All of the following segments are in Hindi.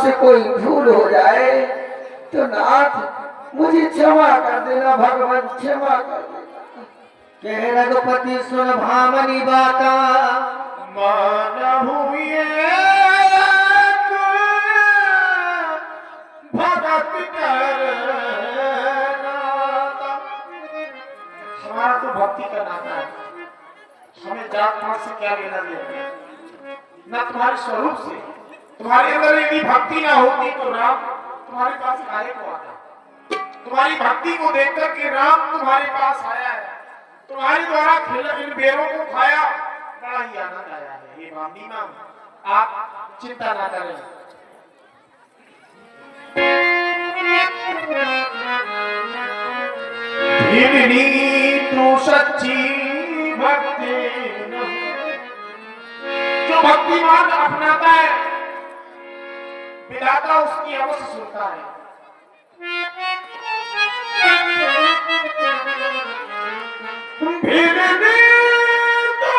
मुझसे कोई भूल हो जाए तो नाथ मुझे क्षमा कर देना, भगवान क्षमा कर देना। कह रघुपति सुन भामनी बाता, मान हुए भगत करना। हमारा तो भक्ति का नाता है, हमें जात पात से क्या लेना देना, ना तुम्हारे स्वरूप से। तुम्हारे अंदर यदि भक्ति ना होती तो राम तुम्हारे पास काहे को आता। तुम्हारी भक्ति को देखकर के राम तुम्हारे पास आया है, तुम्हारे द्वारा इन बेरों को खाया, बड़ा ही आनंद आया है। ये भामनी मां, आप चिंता ना करें। भीमनी तू सच्ची भक्ति, जो भक्ति मार्ग अपनाता है विधाता उसकी अवश्य सुनता है। भीमनी तू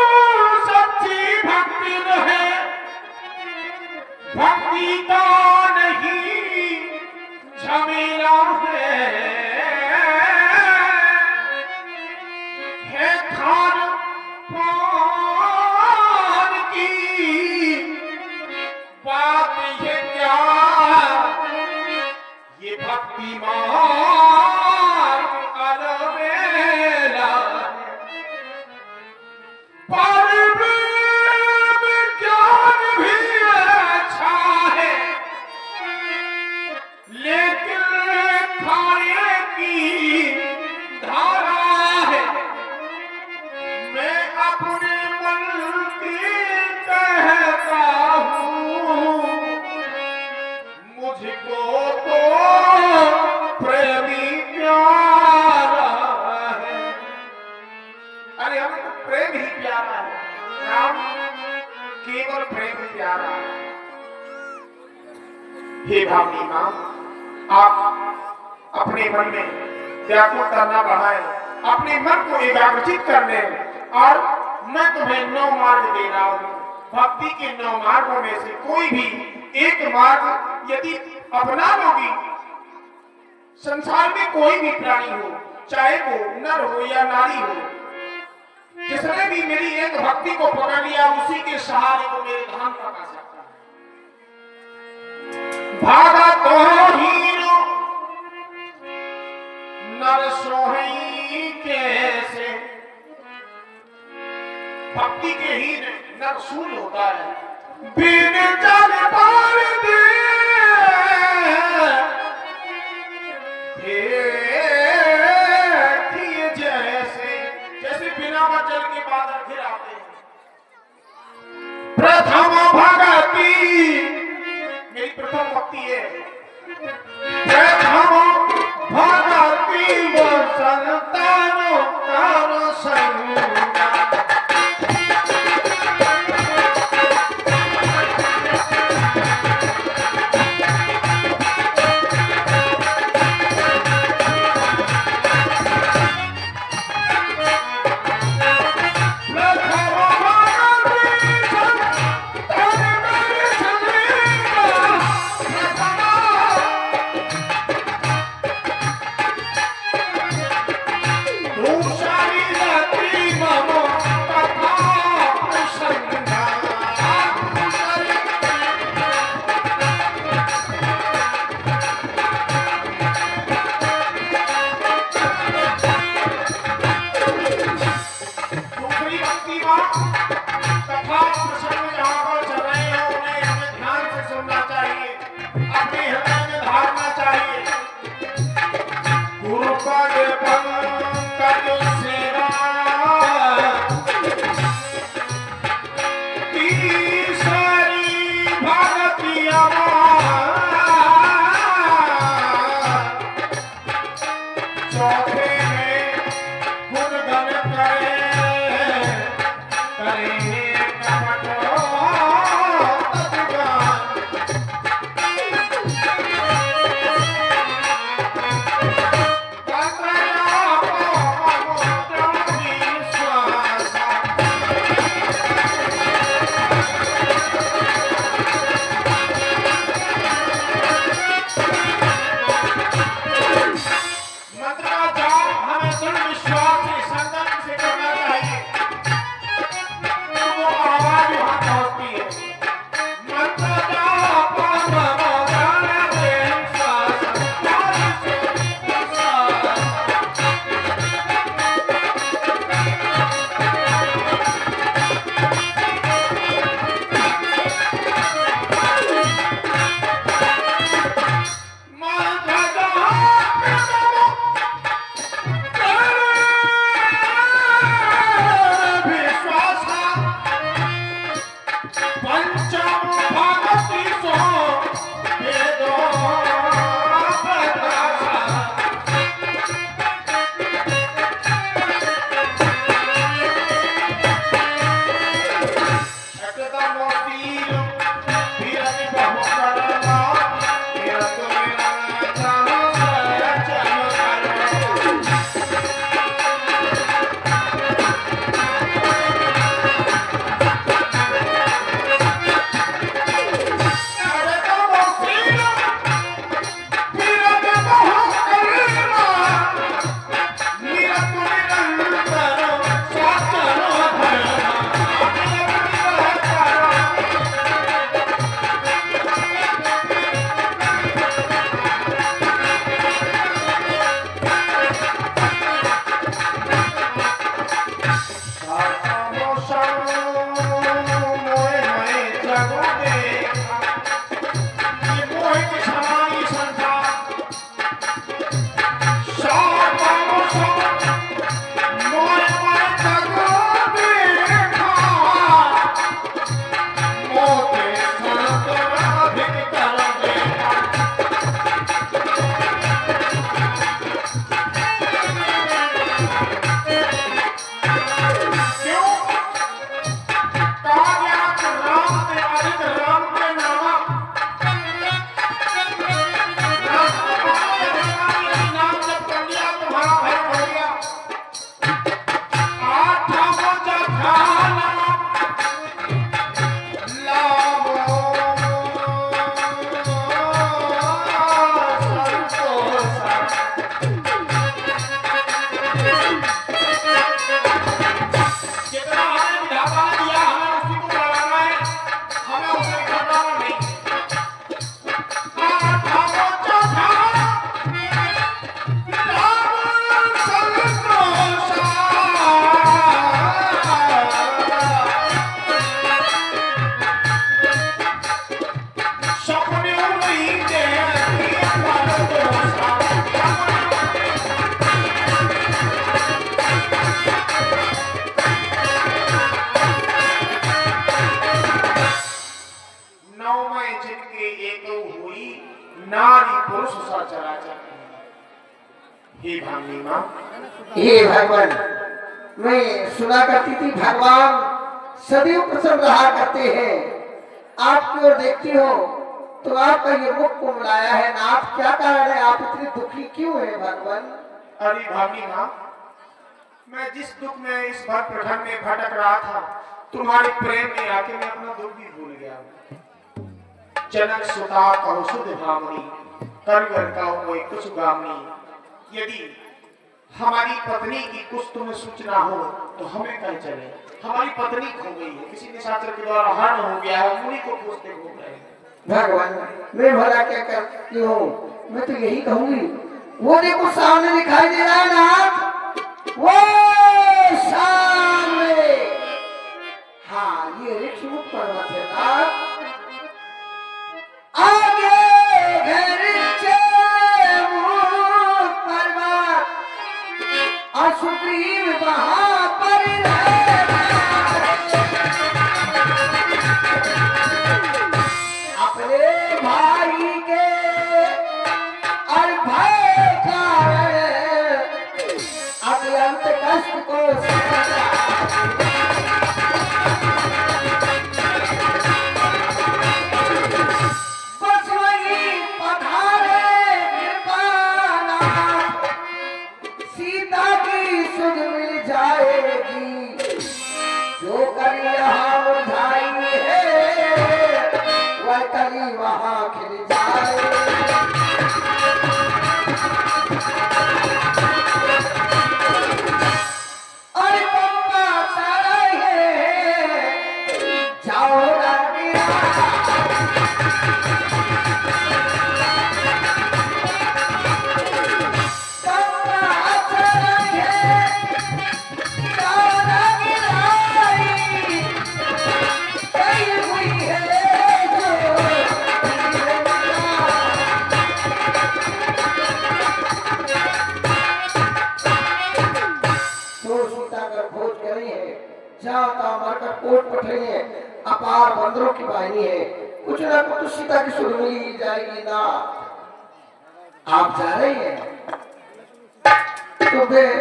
सच्ची भक्ति है, भक्ति का नहीं झमेला है खान पान की बात ये क्या, ये भक्ति मार्ग अलबेला पर ज्ञान भी अच्छा है, लेकिन खाने की धारा है। मैं अपने मन की कहता हूँ, मुझको तो प्रेमी प्यारा है। अरे हमें तो प्रेम ही प्यारा है, राम केवल प्रेम प्यारा है। हे भामनी मां, आप अपने मन में व्याकुलता न बढ़ाएं, अपने मन को एकाग्रचित कर लें। और मैं तुम्हें 9 मार्ग दे रहा हूं, भक्ति के 9 मार्गों में से कोई भी एक मार्ग यदि अपना लोगी, संसार में कोई भी प्राणी हो, चाहे वो नर हो या नारी हो, जिसने भी मेरी एक भक्ति को पकड़ लिया उसी के सहारे को मेरे धाम तक आ सकता है। भागा तो हीरो नर सोहई कैसे, भक्ति के ही नर शूल होता है। बिन जल पार दे जैसे, जैसे बिना जल के बादल घिर आते हैं। प्रथम भगति मेरी प्रथम भक्ति है, प्रथम भगति वो संतानो तारो संग। छाव में जिनके एक हुई नारी पुरुष सा चराचर। हे भामिनी माँ, हे भगवान, मैं सुना करती थी भगवान सदैव प्रसन्न रहा करते हैं। आपकी ओर देखती हो तो आपका ये मुख कुमलाया है नाथ, क्या कारण है? आप इतने दुखी क्यों है भगवान? अरे भामिनी माँ, मैं जिस दुख में इस भर प्रखंड में भटक रहा था, तुम्हारे प्रेम में आके मैं अपना दुख भी भूल गया। जनक सुता कहो सुध भामनी, करगर कहो कोई कुछ गामनी। यदि हमारी पत्नी की कुछ तुम्हें सूचना हो तो हमें कह चले। हमारी पत्नी खो गई है, किसी निशाचर के द्वारा हरण हो गया है, उन्हीं को खोजते घूम रहे हैं। भगवान, मैं भला क्या करती हूँ? मैं तो यही कहूंगी, वो देखो सामने दिखाई दे रहा है नाथ, वो सामने। हाँ, ये ऋषिमुख पर्वत है नाथ। आगे घर मुख पर्वत और सुप्रीम वहां पर अपने भाई के और भय कारण अत्यंत कष्ट को बस वही पधारे कृपानाथ, सीता की सुध मिल जाएगी, जो कली यहाँ मुरझाई है वह कली वहाँ खिल जाएगी। और पप्पा सारा है जाओ रानिया, पप्पा सारा है जाओ रानिया, कही हुई है जो तो सीता कर खोज करी है, जहाँ तहाँ मारकर कोट पठनी है, अपार बंदरों की बाहिनी है, कुछ ना कुछ तो सीता की सुध मिल जाएगी ना। आप जा रही हैं तो मैं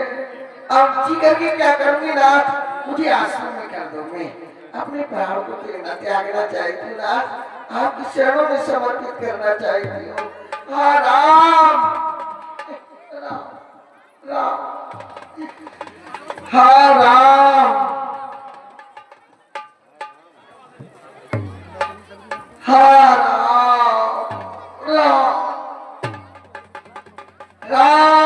अब जी करके क्या करूंगी नाथ? मुझे आश्रम में कर दो, मैं अपने प्राणों को त्यागना चाहती हूँ नाथ, आपकी चरणों में समर्पित करना चाहती हूँ। हाँ राम राम राम, हाँ राम, हाँ राम राम राम।